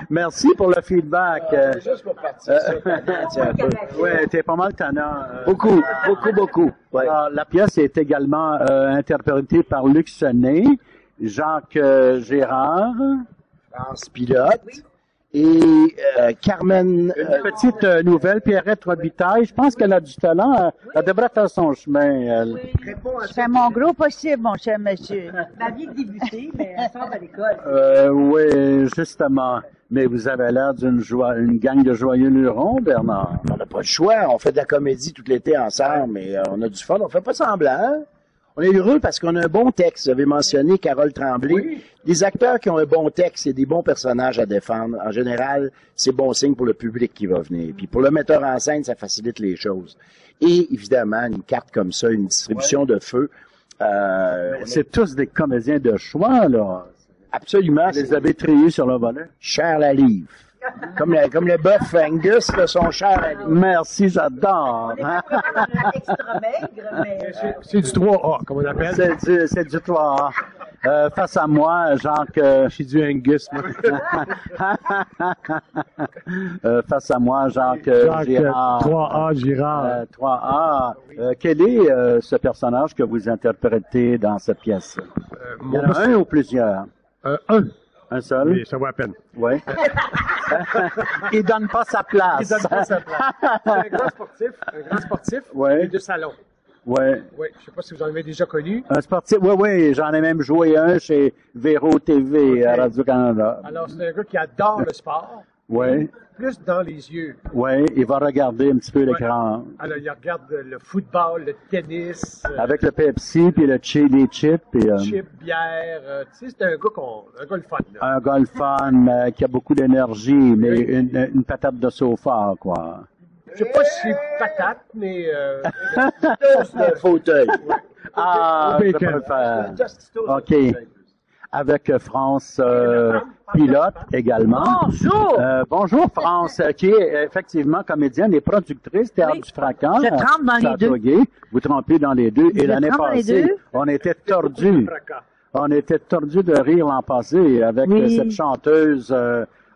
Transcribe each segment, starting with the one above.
Merci pour le feedback. Juste pour partir ça, un peu. Ouais, t'es pas mal tannant. Beaucoup, beaucoup. Ouais. Alors, la pièce est également interprétée par Luc Sonnet, Jacques Gérard. France Pilote. Et Carmen... Une petite nouvelle, Pierrette Robitaille. Je pense qu'elle a du talent. Elle devrait faire son chemin, elle. Je fais mon gros possible, mon cher monsieur. Ma vie de débuter, mais elle sort de l'école. Oui, justement. Mais vous avez l'air une gang de joyeux lurons, Bernard. On n'a pas le choix. On fait de la comédie tout l'été ensemble, mais on a du fun. On fait pas semblant. On est heureux parce qu'on a un bon texte. Vous avez mentionné Carole Tremblay. Oui. Les acteurs qui ont un bon texte et des bons personnages à défendre, en général, c'est bon signe pour le public qui va venir. Puis pour le metteur en scène, ça facilite les choses. Et évidemment, une carte comme ça, une distribution de feu. C'est tous des comédiens de choix, là. Absolument. Vous les avez triés sur le volet. Cher la livre. Comme le bœuf Angus, là, son cher la livre. Merci, j'adore. Extra maigre, mais... C'est du 3A, comme on appelle. C'est du 3A. Face à moi, Jacques... J'ai du Angus, moi. Face à moi, Jacques Girard. 3A, Girard. 3A. Quel est ce personnage que vous interprétez dans cette pièce? Il y en a un ou plusieurs? Un. Un seul? Oui, ça va à peine. Oui. Il donne pas sa place. Il donne pas sa place. C'est un grand sportif ouais. de salon. Oui. Oui, je sais pas si vous en avez déjà connu. Un sportif, oui, j'en ai même joué un chez Véro TV à Radio-Canada. Alors, c'est un gars qui adore le sport. Oui. Plus dans les yeux. Oui, il va regarder un petit peu l'écran. Alors, il regarde le football, le tennis. Avec le Pepsi, puis les chips. Puis, chips, bière. Tu sais, c'est un gars le fun. Là. Un gars le fun, qui a beaucoup d'énergie, mais oui. une patate de sofa, quoi. Je sais pas si c'est patate, mais... c'est un fauteuil. Ouais. Ah, je peux le faire. OK. Avec France Pilote également. Bonjour! Bonjour France, qui est effectivement comédienne et productrice Théâtre du Fracas. Je trempe dans les deux. Gay. Vous trempez dans les deux. Et l'année passée, on était tordus. On était tordus de rire l'an passé avec cette chanteuse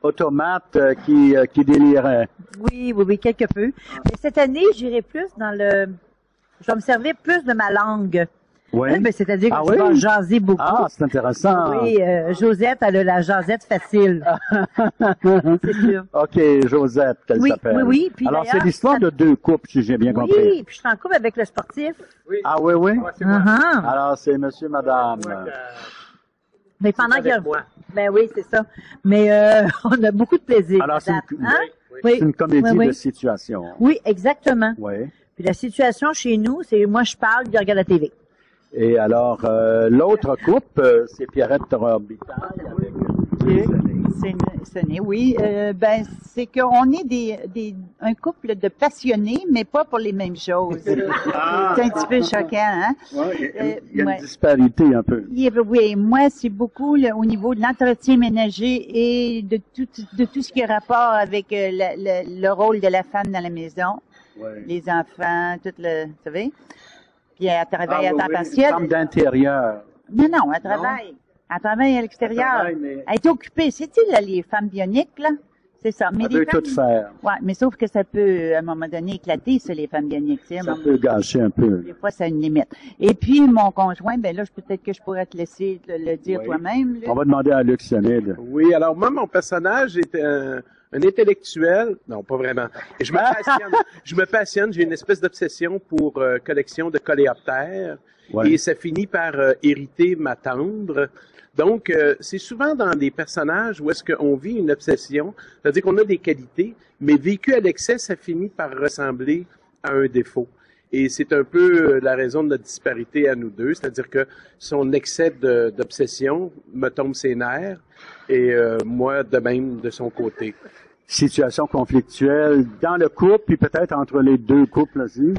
automate qui délirait. Oui, quelque peu. Mais cette année, j'irai plus dans je vais me servir plus de ma langue. Oui. C'est-à-dire que je vais jaser beaucoup. Ah, c'est intéressant. Oui, Josette, elle a la jasette facile. C'est sûr. OK, Josette, qu'elle s'appelle. Oui. Puis alors, c'est l'histoire de deux couples, si j'ai bien compris. Oui, puis je suis en couple avec le sportif. Oui. Ah oui? Ouais, c'est moi. Alors, c'est monsieur, madame. Mais pendant qu'il y a... Ben oui, c'est ça. Mais on a beaucoup de plaisir. Alors, c'est une comédie de situation. Oui, exactement. Oui. Puis la situation chez nous, c'est moi je parle, puis je regarde la TV. Et alors, l'autre couple, c'est Pierrette Robitaille avec Sonnet, oui. C'est qu'on est un couple de passionnés, mais pas pour les mêmes choses. C'est un petit peu choquant, hein? Ouais, il y a une disparité un peu. Oui, moi, c'est beaucoup au niveau de l'entretien ménager et de tout ce qui a rapport avec le rôle de la femme dans la maison. Ouais. Les enfants, tout le, vous savez? Puis elle travaille à temps partiel. Une femme d'intérieur. Non, elle travaille. Elle travaille à l'extérieur. Elle est occupée. C'est-il, là, les femmes bioniques, là? C'est ça. Mais elle peut tout faire. Ouais, mais sauf que ça peut, à un moment donné, éclater, ça, les femmes bioniques. Ça peut gâcher un peu. Des fois, ça a une limite. Et puis, mon conjoint, ben là, peut-être que je pourrais te laisser le dire toi-même. On va demander à Luc Sonnet. Oui, alors moi, mon personnage est un intellectuel, non, pas vraiment. Et je me passionne, j'ai une espèce d'obsession pour collection de coléoptères, et ça finit par hériter ma tendre. Donc, c'est souvent dans des personnages où est-ce qu'on vit une obsession, c'est-à-dire qu'on a des qualités, mais vécu à l'excès, ça finit par ressembler à un défaut. Et c'est un peu la raison de notre disparité à nous deux, c'est-à-dire que son excès d'obsession me tombe ses nerfs, et moi, de même, de son côté. Situation conflictuelle dans le couple, puis peut-être entre les deux couples aussi?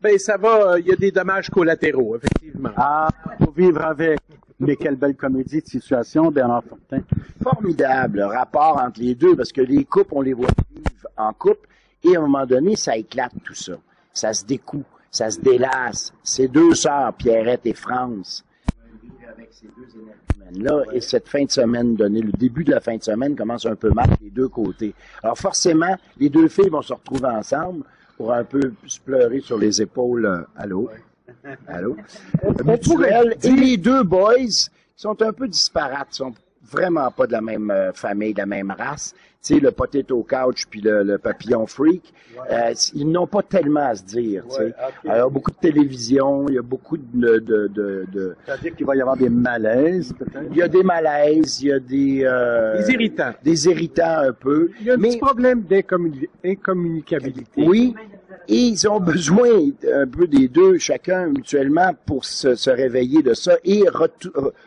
Ben, ça va, il y a des dommages collatéraux, effectivement. Ah, pour vivre avec. Mais quelle belle comédie de situation, Bernard Fortin. Formidable rapport entre les deux, parce que les couples, on les voit vivre en couple, et à un moment donné, ça éclate tout ça. Ça se découd, ça se délasse. Ces deux sœurs, Pierrette et France, vivent avec ces deux énergumènes-là. Et cette fin de semaine donnée, le début de la fin de semaine commence un peu mal des deux côtés. Alors forcément, les deux filles vont se retrouver ensemble pour un peu se pleurer sur les épaules. Allô? Allô? Mutuel. Et les deux boys sont un peu disparates, sont vraiment pas de la même famille, de la même race. Tu sais, le potato couch puis le papillon freak, ils n'ont pas tellement à se dire, tu sais. Okay. Alors, beaucoup de télévision, il y a beaucoup de... C'est-à-dire qu'il va y avoir des malaises, peut-être? Il y a des malaises, il y a des irritants. Des irritants un peu. Il y a un petit problème d'incommunicabilité. Oui. Et ils ont besoin un peu des deux, chacun mutuellement, pour se réveiller de ça et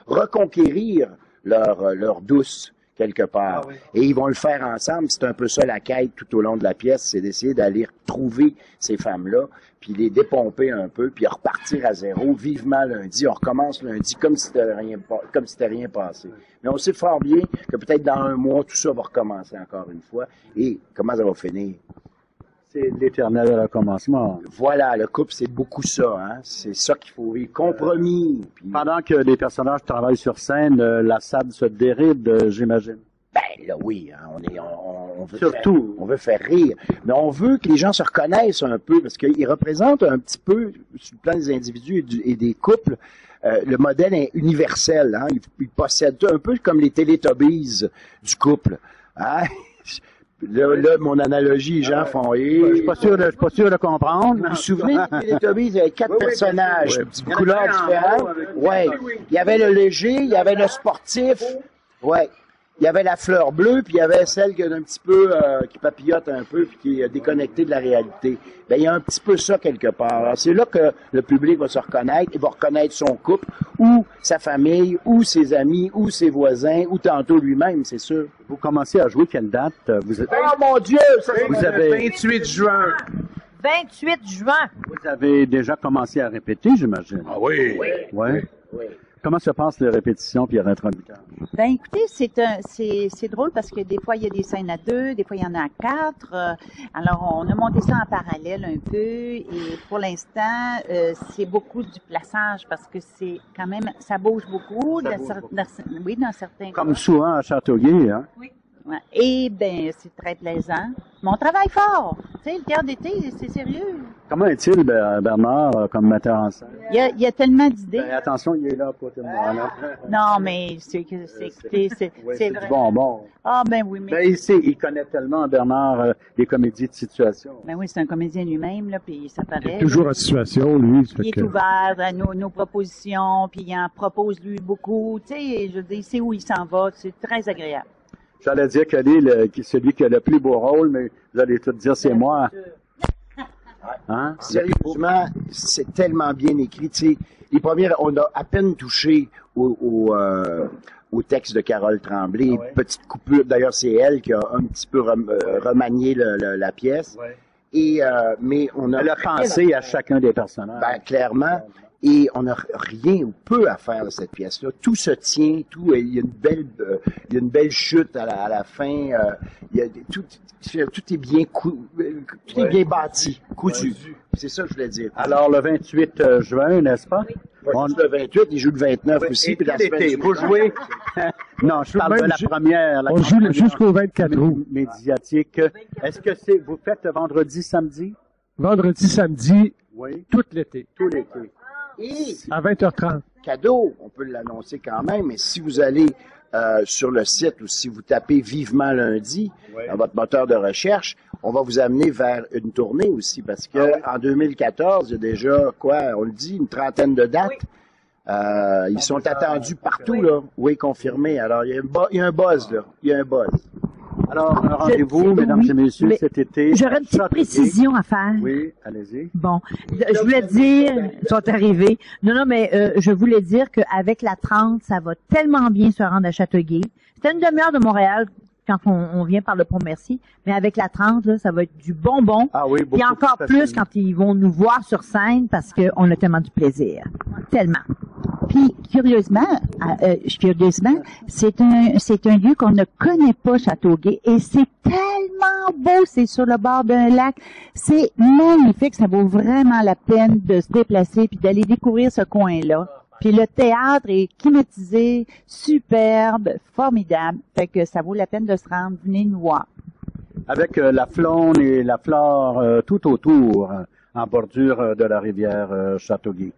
reconquérir leur douce quelque part. Ah oui. Et ils vont le faire ensemble. C'est un peu ça la quête tout au long de la pièce, c'est d'essayer d'aller retrouver ces femmes-là, puis les dépomper un peu, puis repartir à zéro, vivement lundi. On recommence lundi comme si c'était rien passé. Mais on sait fort bien que peut-être dans un mois, tout ça va recommencer encore une fois. Et comment ça va finir? C'est l'éternel recommencement. Voilà, le couple, c'est beaucoup ça, hein. C'est ça qu'il faut vivre. Compromis. Puis... Pendant que les personnages travaillent sur scène, la salle se déride, j'imagine. Ben là, oui, hein, on veut surtout, on veut faire rire. Mais on veut que les gens se reconnaissent un peu, parce qu'ils représentent un petit peu, sur le plan des individus et des couples, le modèle est universel, hein. Ils possèdent un peu comme les Teletubbies du couple, hein. Là, mon analogie, les gens font je suis pas sûr de comprendre. Vous vous souvenez des Teletubbies, il y avait 4 personnages, de couleurs différentes. Ouais. Il y avait le léger, il y avait le sportif. Ouais. Il y avait la fleur bleue, puis il y avait celle qui est un petit peu, qui papillote un peu, puis qui est déconnectée de la réalité. Ben, il y a un petit peu ça quelque part. Alors, c'est là que le public va se reconnaître, il va reconnaître son couple, ou sa famille, ou ses amis, ou ses voisins, ou tantôt lui-même, c'est sûr. Vous commencez à jouer quelle date? Vous êtes... Oh mon Dieu! Vous avez 28 juin. 28 juin. Vous avez déjà commencé à répéter, j'imagine. Ah oui. Ouais. Oui. Comment se passent les répétitions puis les introducteurs? Ben écoutez, c'est drôle parce que des fois il y a des scènes à 2, des fois il y en a à 4. Alors on a monté ça en parallèle un peu et pour l'instant c'est beaucoup du plaçage parce que c'est quand même ça bouge beaucoup. Oui, dans certains comme souvent à Châteauguay, hein? Oui. Ouais. Et ben c'est très plaisant. Mais on travaille fort. Tu sais, le théâtre d'été, c'est sérieux. Comment est-il, Bernard, comme metteur en scène? Il y a tellement d'idées. Ben, attention, il est là pour tout le monde. Non, mais c'est vrai. Du bonbon. Ah, ben oui, mais. Ben, il connaît tellement, Bernard, les comédies de situation. Ben oui, c'est un comédien lui-même, là, puis ça paraît. Il est toujours en situation, lui. Il est ouvert à nos propositions, puis il en propose, lui, beaucoup. Tu sais, je veux dire, il sait où il s'en va. C'est très agréable. J'allais dire que celui qui a le plus beau rôle, mais vous allez tout dire, c'est moi. Hein? Sérieusement, c'est tellement bien écrit. Tu sais, les premières, on a à peine touché au texte de Carole Tremblay. Ah ouais. Petite coupure, d'ailleurs, c'est elle qui a un petit peu remanié la pièce. Ouais. Et mais on a. Elle a pensé à chacun des personnages. Ben, clairement. Et on n'a rien ou peu à faire de cette pièce-là. Tout se tient, il y a une belle chute à la fin. Tout est bien tout est bien bâti, cousu. C'est ça que je voulais dire. Alors le 28 juin, n'est-ce pas? Oui. Le 28, il joue le 29 aussi. Puis la semaine vous jouez. Non, je parle de la première. On joue jusqu'au 24 août. Médiatique. Est-ce que vous faites vendredi, samedi? Vendredi, samedi. Oui. Tout l'été. Tout l'été. Et à 20h30. Cadeau, on peut l'annoncer quand même, mais si vous allez sur le site ou si vous tapez Vivement lundi dans votre moteur de recherche, on va vous amener vers une tournée aussi parce que en 2014, il y a déjà, on le dit, une trentaine de dates. Oui. Ils sont attendus partout, là. Oui, confirmé. Alors, il y a un buzz, là. Il y a un buzz. Alors, un rendez-vous, mesdames et messieurs, cet été. J'aurais une petite précision à faire. Oui, allez-y. Bon, je voulais dire, ils sont arrivés. Non, mais je voulais dire qu'avec la 30, ça va tellement bien se rendre à Châteauguay. C'est une demi-heure de Montréal quand on vient par le Pont-Mercy, mais avec la 30, là, ça va être du bonbon. Ah oui, beaucoup. Et encore plus quand ils vont nous voir sur scène parce qu'on a tellement du plaisir. Tellement. Puis, curieusement, c'est un lieu qu'on ne connaît pas, Châteauguay, et c'est tellement beau, c'est sur le bord d'un lac. C'est magnifique, ça vaut vraiment la peine de se déplacer puis d'aller découvrir ce coin-là. Puis le théâtre est climatisé, superbe, formidable. Fait que ça vaut la peine de se rendre. Venez nous voir. Avec la faune et la flore tout autour, en bordure de la rivière Châteauguay.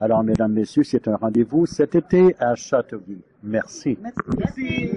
Alors, mesdames, messieurs, c'est un rendez-vous cet été à Châteauguay. Merci. Merci.